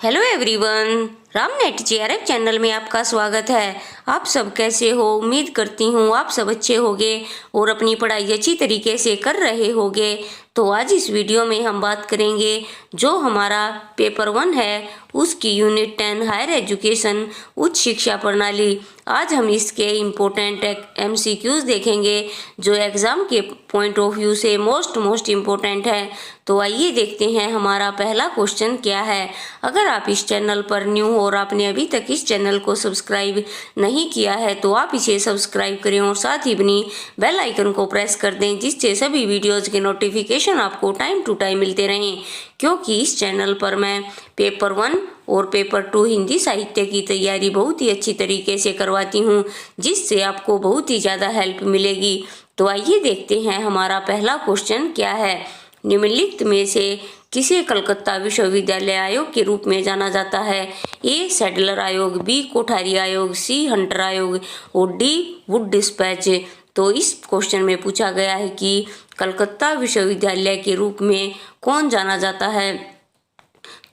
Hello everyone, रामनेट JRF channel में आपका स्वागत है। आप सब कैसे हो? उम्मीद करती हूँ आप सब अच्छे होंगे और अपनी पढ़ाई अच्छी तरीके से कर रहे होंगे। तो आज इस वीडियो में हम बात करेंगे जो हमारा पेपर 1 है उसकी यूनिट 10 हायर एजुकेशन उच्च शिक्षा प्रणाली। आज हम इसके इम्पोर्टेंट MCQs देखेंगे जो एग्ज़ाम के पॉइंट ऑफ व्यू से मोस्ट इम्पोर्टेंट है। तो आइए देखते हैं हमारा पहला क्वेश्चन क्या है। अगर आप इस चैनल पर न्यू हो और आपने अभी तक इस चैनल को सब्सक्राइब नहीं किया है तो आप इसे सब्सक्राइब करें और साथ ही अपनी बेल आइकन को प्रेस कर दें जिससे सभी वीडियोज़ के नोटिफिकेशन आपको टाइम टू टाइम मिलते रहें, क्योंकि इस चैनल पर मैं पेपर 1 और पेपर 2 हिंदी साहित्य की तैयारी बहुत ही अच्छी तरीके से करवाती हूँ जिससे आपको बहुत ही ज़्यादा हेल्प मिलेगी। तो आइए देखते हैं हमारा पहला क्वेश्चन क्या है। निम्नलिखित में से किसे कलकत्ता विश्वविद्यालय आयोग के रूप में जाना जाता है? ए सैडलर आयोग, बी कोठारी आयोग, सी हंटर आयोग और डी वुड डिस्पैच। तो इस क्वेश्चन में पूछा गया है कि कलकत्ता विश्वविद्यालय के रूप में कौन जाना जाता है,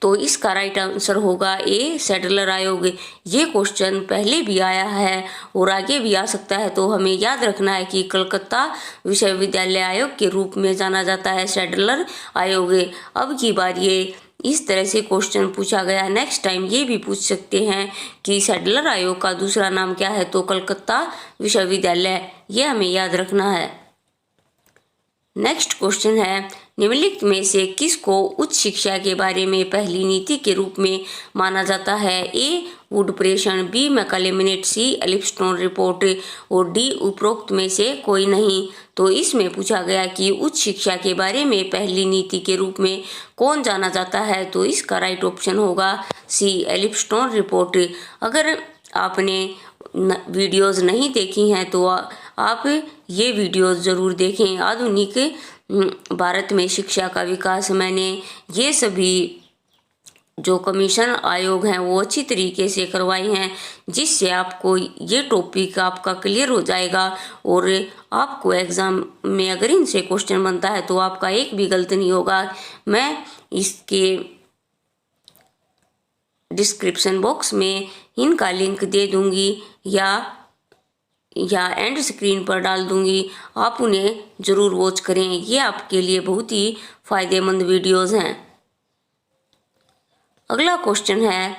तो इसका राइट आंसर होगा ए सैडलर आयोग। ये क्वेश्चन पहले भी आया है और आगे भी आ सकता है, तो हमें याद रखना है कि कलकत्ता विश्वविद्यालय आयोग के रूप में जाना जाता है सैडलर आयोग। अब की बार ये इस तरह से क्वेश्चन पूछा गया, नेक्स्ट टाइम ये भी पूछ सकते हैं कि सैडलर आयोग का दूसरा नाम क्या है, तो कलकत्ता विश्वविद्यालय, ये हमें याद रखना है। नेक्स्ट क्वेश्चन है, निम्नलिखित में से किसको उच्च शिक्षा के बारे में पहली नीति के रूप में माना जाता है? ए वुड प्रेषण, बी मैकाले मिनट, सी एलिफस्टोन रिपोर्ट और डी उपरोक्त में से कोई नहीं। तो इसमें पूछा गया कि उच्च शिक्षा के बारे में पहली नीति के रूप में कौन जाना जाता है, तो इसका राइट ऑप्शन होगा सी एलिफस्टोन रिपोर्ट। अगर आपने वीडियोस नहीं देखी हैं तो आप ये वीडियोस ज़रूर देखें। आधुनिक भारत में शिक्षा का विकास, मैंने ये सभी जो कमीशन आयोग हैं वो अच्छी तरीके से करवाई हैं जिससे आपको ये टॉपिक आपका क्लियर हो जाएगा और आपको एग्ज़ाम में अगर इनसे क्वेश्चन बनता है तो आपका एक भी गलत नहीं होगा। मैं इसके डिस्क्रिप्शन बॉक्स में इनका लिंक दे दूंगी या एंड स्क्रीन पर डाल दूंगी, आप उन्हें ज़रूर वॉच करें। ये आपके लिए बहुत ही फायदेमंद वीडियोस हैं। अगला क्वेश्चन है,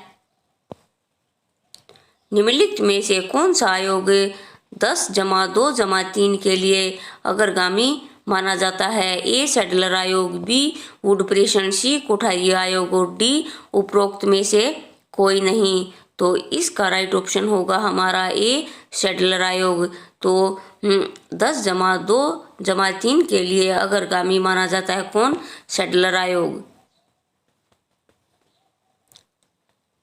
निम्नलिखित में से कौन सा आयोग 10+2+3 के लिए अग्रगामी माना जाता है? ए सैडलर आयोग, बी वुड प्रेषण, सी कोठारी आयोग और डी उपरोक्त में से कोई नहीं। तो इसका राइट ऑप्शन होगा हमारा ए सैडलर आयोग। तो 10+2+3 के लिए अग्रगामी माना जाता है कौन? सैडलर आयोग।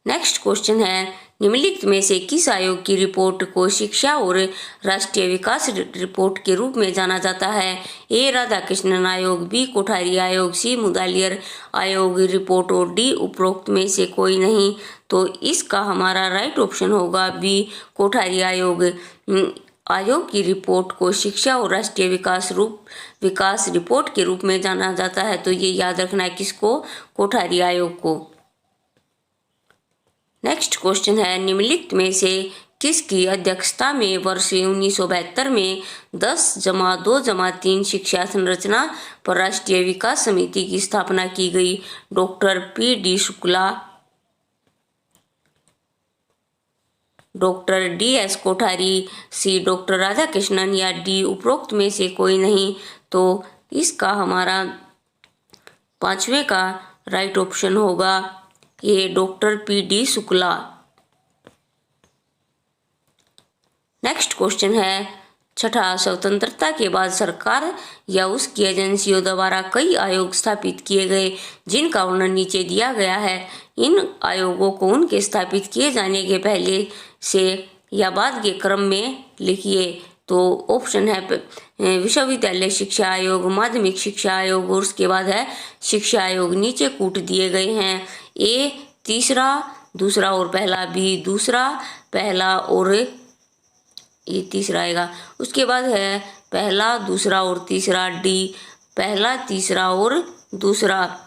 नेक्स्ट क्वेश्चन है, निम्नलिखित में से किस आयोग की रिपोर्ट को शिक्षा और राष्ट्रीय विकास रिपोर्ट के रूप में जाना जाता है? ए राधाकृष्णन आयोग, बी कोठारी आयोग, सी मुदालियर आयोग रिपोर्ट और डी उपरोक्त में से कोई नहीं। तो इसका हमारा राइट ऑप्शन होगा बी कोठारी आयोग। आयोग की रिपोर्ट को शिक्षा और राष्ट्रीय विकास रिपोर्ट के रूप में जाना जाता है, तो ये याद रखना है किसको? कोठारी आयोग को। नेक्स्ट क्वेश्चन है, निम्नलिखित में से किसकी अध्यक्षता में वर्ष 1972 में 10+2+3 शिक्षा संरचना पर राष्ट्रीय विकास समिति की स्थापना की गई? Doctor P.D. Shukla, doctor D.S. Kothari, C doctor Radhakrishnan या डी उपरोक्त में से कोई नहीं। तो इसका हमारा पांचवे का राइट ऑप्शन होगा ये doctor P.D. Shukla. Next question है, छठा, स्वतंत्रता के बाद सरकार या उसकी एजेंसियों द्वारा कई आयोग स्थापित किए गए जिनका वर्णन नीचे दिया गया है। इन आयोगों को उनके स्थापित किए जाने के पहले से या बाद के क्रम में लिखिए। तो ऑप्शन है विश्वविद्यालय शिक्षा आयोग, माध्यमिक शिक्षा आयोग और उसके बाद है शिक्षा आयोग, नीचे कूट दिए गए हैं। ए तीसरा, दूसरा और पहला, बी दूसरा, पहला और ये तीसरा आएगा, उसके बाद है पहला, दूसरा और तीसरा, डी पहला, तीसरा और दूसरा।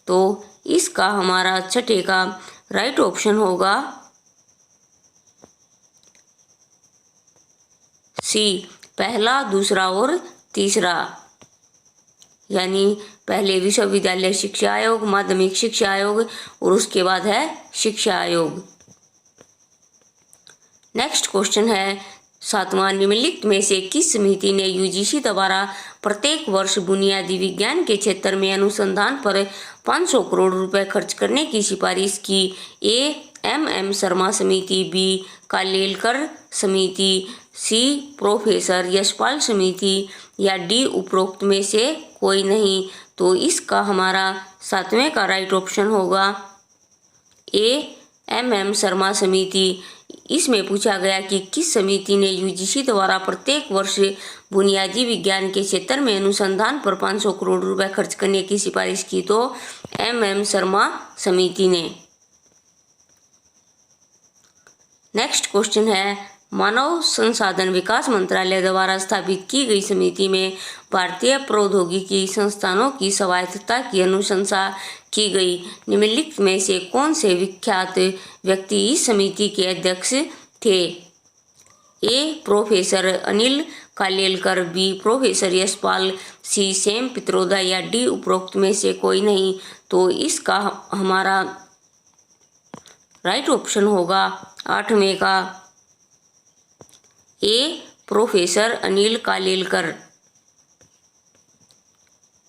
तो इसका हमारा छठे का राइट ऑप्शन होगा सी, पहला, दूसरा और तीसरा। यानी पहले विश्वविद्यालय शिक्षा आयोग, माध्यमिक शिक्षा आयोग और उसके बाद है शिक्षा आयोग। नेक्स्ट क्वेश्चन है, सातवां, निम्नलिखित में से किस समिति ने यूजीसी द्वारा प्रत्येक वर्ष बुनियादी विज्ञान के क्षेत्र में अनुसंधान पर 500 करोड़ रुपए खर्च करने की सिफारिश की? ए, MM शर्मा समिति, बी, कालेलकर समिति, सी, प्रोफेसर यशपाल समिति, या डी, उपरोक्त में से कोई नहीं। तो इसका हमारा सातवें का राइट ऑप्शन होगा ए, MM शर्मा समिति। इसमें पूछा गया कि किस समिति ने यूजीसी द्वारा प्रत्येक वर्ष बुनियादी विज्ञान के क्षेत्र में अनुसंधान पर 500 करोड़ रुपए खर्च करने की सिफारिश की? तो MM शर्मा समिति ने। नेक्स्ट क्वेश्चन है, मानव संसाधन विकास मंत्रालय द्वारा स्थापित की गई समिति में भारतीय प्रौद्योगिकी संस्थानों की स्वायत्तता की अनुशंसा की गई। निम्नलिखित में से कौन से विख्यात व्यक्ति इस समिति के अध्यक्ष थे? A, professor Anil Kalelkar, B, professor Yashpal, C, Sam Pitroda, या डी, उपरोक्त में से कोई नहीं। तो इसका हमारा राइट ऑप्शन होगा आठवें का A, professor Anil Kalelkar.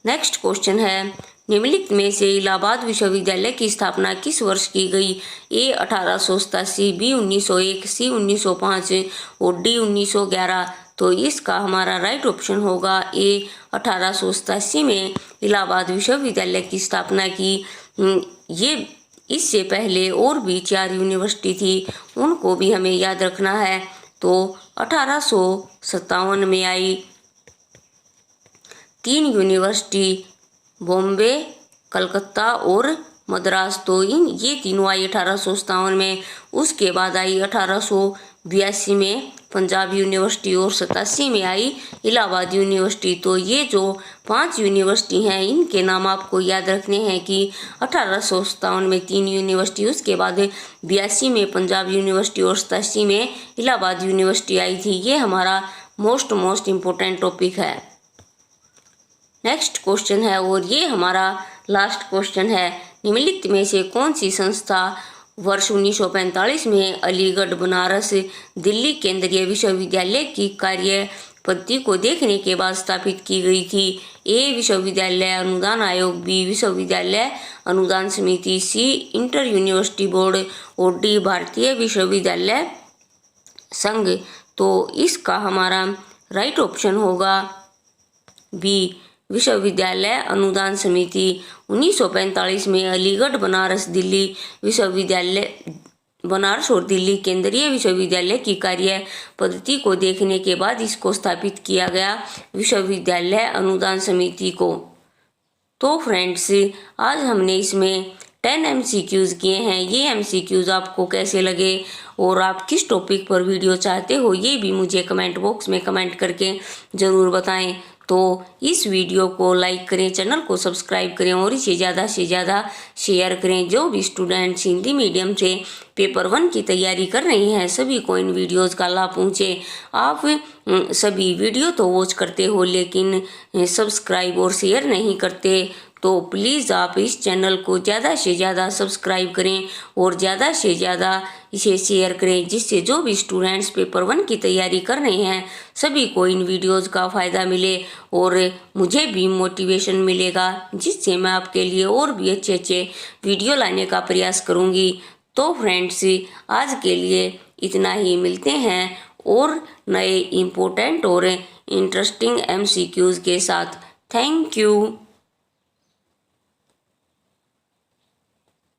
Next question है, निम्नलिखित में से इलाहाबाद विश्वविद्यालय की स्थापना किस वर्ष की गई? ए, 1887, बी, 1901, सी, 1905 और डी, 1911। तो इसका हमारा राइट ऑप्शन होगा ए, 1887 में इलाहाबाद विश्वविद्यालय की स्थापना की। ये इससे पहले और भी 4 यूनिवर्सिटी थी, उनको भी हमें याद रखना है। तो 1857 में आई 3 यूनिवर्सिटी, बॉम्बे, कलकत्ता और मद्रास। तो ये तीनों आई 1857 में। उसके बाद आई 1882 में पंजाब यूनिवर्सिटी और 87 में आई इलाहाबाद यूनिवर्सिटी। तो ये जो 5 यूनिवर्सिटी हैं, इनके नाम आपको याद रखने हैं कि 1857 में 3 यूनिवर्सिटी, उसके बाद 82 में पंजाब यूनिवर्सिटी और 87 में इलाहाबाद यूनिवर्सिटी आई थी। ये हमारा मोस्ट इम्पोर्टेंट टॉपिक है। नेक्स्ट क्वेश्चन है और ये हमारा लास्ट क्वेश्चन है, निम्नलिखित में से कौन सी संस्था वर्ष 1945 में अलीगढ़, बनारस, दिल्ली केंद्रीय विश्वविद्यालय की कार्य पद्धति को देखने के बाद स्थापित की गई थी? ए, विश्वविद्यालय अनुदान आयोग, बी, विश्वविद्यालय अनुदान समिति, सी, इंटर यूनिवर्सिटी बोर्ड और डी, भारतीय विश्वविद्यालय संघ। तो इसका हमारा राइट ऑप्शन होगा बी, विश्वविद्यालय अनुदान समिति। 1945 में अलीगढ़, बनारस, दिल्ली विश्वविद्यालय, बनारस और दिल्ली केंद्रीय विश्वविद्यालय की कार्य पद्धति को देखने के बाद इसको स्थापित किया गया, विश्वविद्यालय अनुदान समिति को। तो फ्रेंड्स, आज हमने इसमें 10 MCQs किए हैं। ये MCQs आपको कैसे लगे और आप किस टॉपिक पर वीडियो चाहते हो, ये भी मुझे कमेंट बॉक्स में कमेंट करके ज़रूर बताएं। तो इस वीडियो को लाइक करें, चैनल को सब्सक्राइब करें और इसे ज़्यादा से ज़्यादा शेयर करें। जो भी स्टूडेंट्स हिंदी मीडियम से पेपर 1 की तैयारी कर रहे हैं, सभी को इन वीडियोज़ का लाभ पहुँचे। आप सभी वीडियो तो वॉच करते हो लेकिन सब्सक्राइब और शेयर नहीं करते, तो प्लीज़ आप इस चैनल को ज़्यादा से ज़्यादा सब्सक्राइब करें और ज़्यादा से ज़्यादा इसे शेयर करें, जिससे जो भी स्टूडेंट्स पेपर 1 की तैयारी कर रहे हैं सभी को इन वीडियोज़ का फ़ायदा मिले और मुझे भी मोटिवेशन मिलेगा, जिससे मैं आपके लिए और भी अच्छे अच्छे वीडियो लाने का प्रयास करूँगी। तो फ्रेंड्स, आज के लिए इतना ही। मिलते हैं और नए इम्पोर्टेंट और इंटरेस्टिंग MCQs के साथ। Thank you.